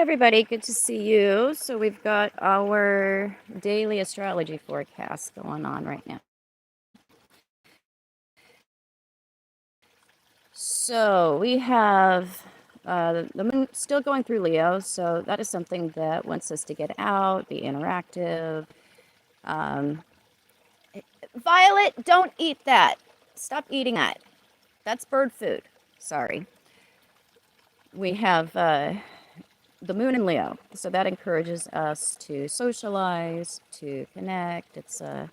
everybody, good to see you. So we've got our daily astrology forecast going on right now. So we have the moon still going through Leo, so that is something that wants us to get out, be interactive. Um, Violet, don't eat that. Stop eating that. That's bird food. Sorry. We have the moon in Leo, so that encourages us to socialize, to connect. It's an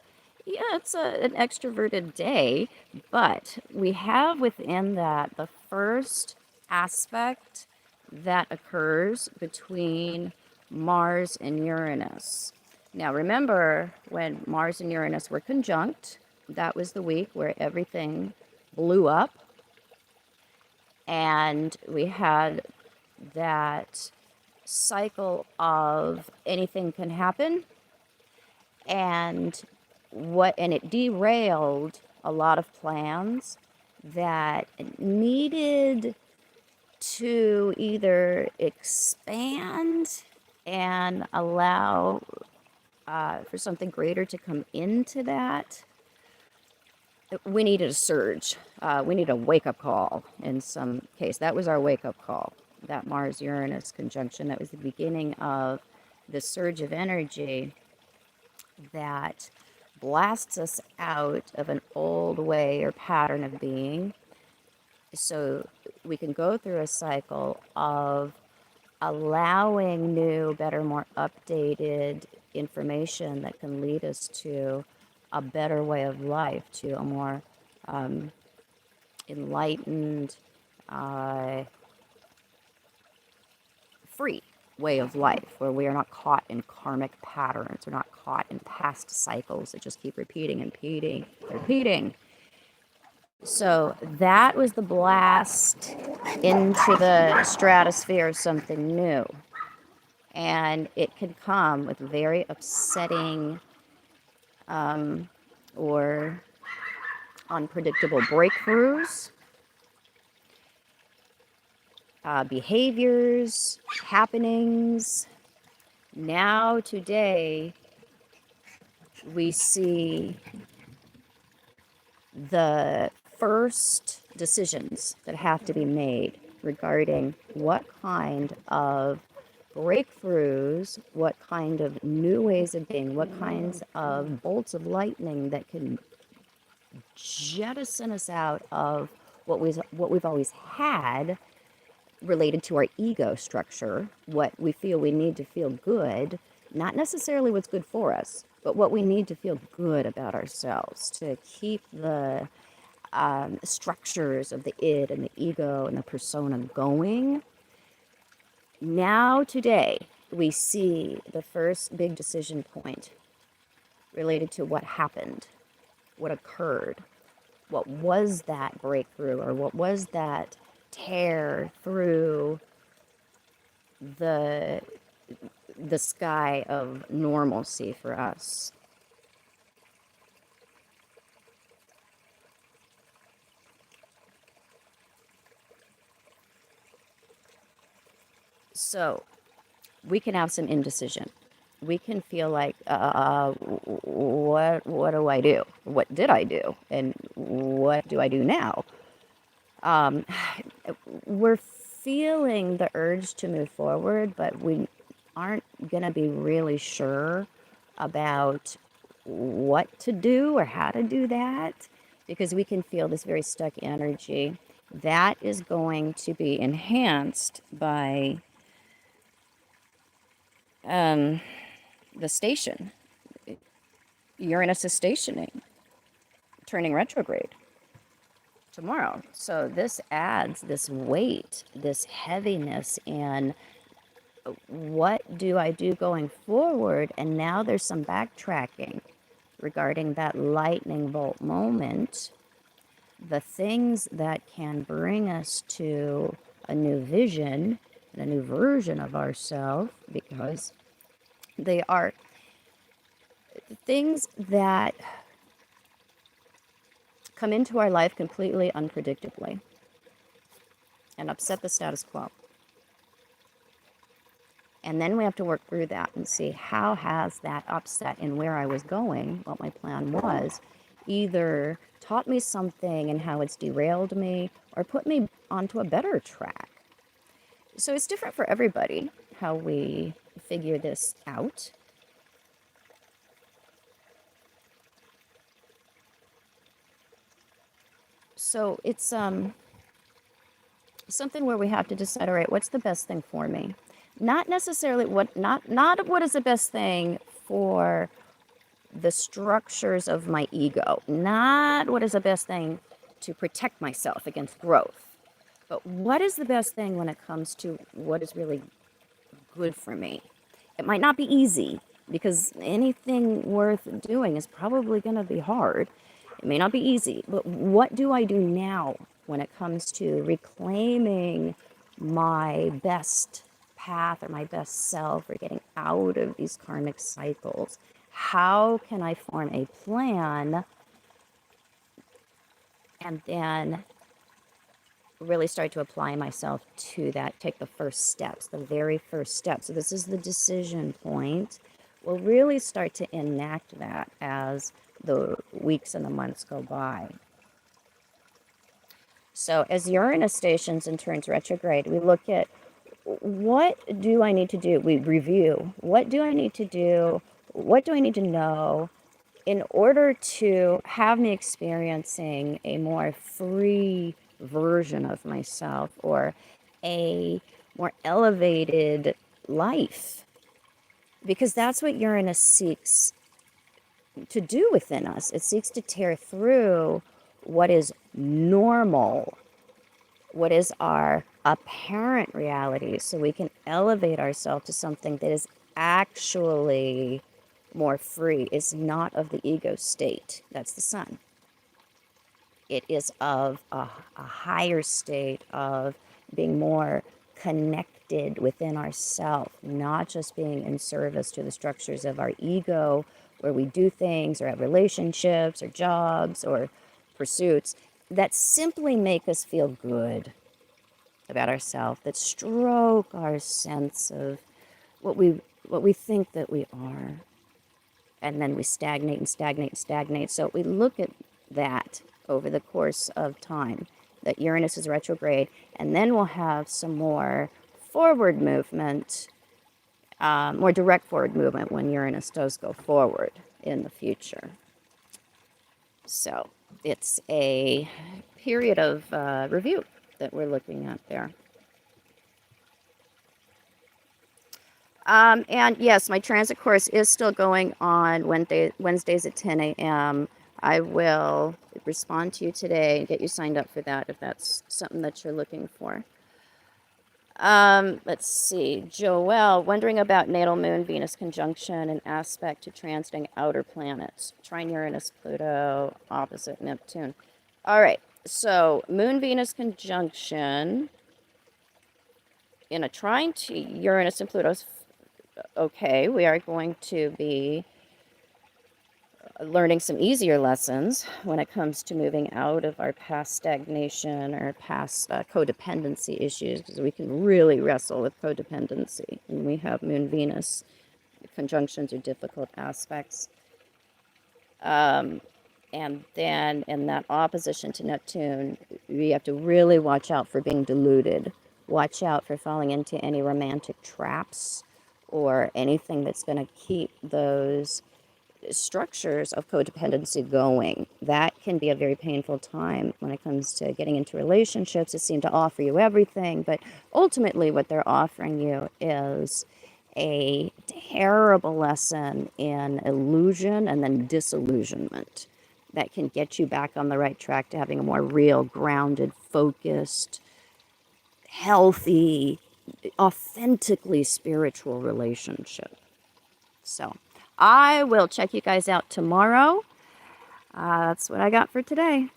extroverted day, but we have within that the first aspect that occurs between Mars and Uranus. Now remember, when Mars and Uranus were conjunct, that was the week where everything blew up, and we had that cycle of anything can happen, and it derailed a lot of plans that needed to either expand and allow for something greater to come into that. We needed a surge. We need a wake-up call in some case. That was our wake-up call. That Mars-Uranus conjunction, that was the beginning of the surge of energy that blasts us out of an old way or pattern of being, so we can go through a cycle of allowing new, better, more updated information that can lead us to a better way of life, to a more enlightened, free way of life, where we are not caught in karmic patterns. We're not caught in past cycles that just keep repeating and repeating. So that was the blast into the stratosphere of something new. And it can come with very upsetting or unpredictable breakthroughs, behaviors, happenings. Now, today, we see the first decisions that have to be made regarding what kind of breakthroughs, what kind of new ways of being, what kinds of bolts of lightning that can jettison us out of what we've always had related to our ego structure, what we feel we need to feel good, not necessarily what's good for us, but what we need to feel good about ourselves, to keep the structures of the id and the ego and the persona going. Now, today, we see the first big decision point related to what happened, what occurred, what was that breakthrough, or what was that tear through the sky of normalcy for us. So we can have some indecision. We can feel like, what do I do? What did I do? And what do I do now? We're feeling the urge to move forward, but we aren't going to be really sure about what to do or how to do that, because we can feel this very stuck energy. That is going to be enhanced by the station. Uranus is stationing, turning retrograde tomorrow. So this adds this weight, this heaviness in what do I do going forward? And now there's some backtracking regarding that lightning bolt moment, the things that can bring us to a new vision and a new version of ourselves, because they are things that come into our life completely unpredictably and upset the status quo. And then we have to work through that and see how has that upset in where I was going, what my plan was, either taught me something and how it's derailed me or put me onto a better track. So it's different for everybody how we figure this out. So it's something where we have to decide, all right, what's the best thing for me? Not necessarily not what is the best thing for the structures of my ego, not what is the best thing to protect myself against growth, but what is the best thing when it comes to what is really good for me. It might not be easy because anything worth doing is probably going to be hard. It may not be easy, but what do I do now when it comes to reclaiming my best path or my best self or getting out of these karmic cycles? How can I form a plan and then really start to apply myself to that, take the first steps, the very first step. So this is the decision point. We'll really start to enact that as the weeks and the months go by. So as Uranus stations and turns retrograde, we look at what do I need to do? We review. What do I need to do? What do I need to know in order to have me experiencing a more free version of myself or a more elevated life? Because that's what Uranus seeks to do within us. It seeks to tear through what is normal, what is our apparent reality, so we can elevate ourselves to something that is actually more free. It's not of the ego state. That's the sun. It is of a higher state of being more connected within ourself, not just being in service to the structures of our ego, where we do things or have relationships or jobs or pursuits that simply make us feel good about ourselves, that stroke our sense of what we think that we are. And then we stagnate and stagnate and stagnate. So we look at that over the course of time, that Uranus is retrograde, and then we'll have some more forward movement, more direct forward movement when Uranus does go forward in the future. So it's a period of review that we're looking at there. And yes, my transit course is still going on Wednesdays at 10 a.m. I will respond to you today and get you signed up for that if that's something that you're looking for. Let's see. Joelle, wondering about natal moon, Venus conjunction and aspect to transiting outer planets. Trine Uranus, Pluto, opposite Neptune. All right. So moon, Venus conjunction in a trine to Uranus and Pluto's. Okay, we are going to be learning some easier lessons when it comes to moving out of our past stagnation or past codependency issues, because we can really wrestle with codependency. And we have Moon Venus conjunctions or difficult aspects. And then in that opposition to Neptune, we have to really watch out for being deluded. Watch out for falling into any romantic traps or anything that's going to keep those structures of codependency going. That can be a very painful time when it comes to getting into relationships that seem to offer you everything, but ultimately what they're offering you is a terrible lesson in illusion and then disillusionment that can get you back on the right track to having a more real, grounded, focused, healthy, authentically spiritual relationship. So I will check you guys out tomorrow. That's what I got for today.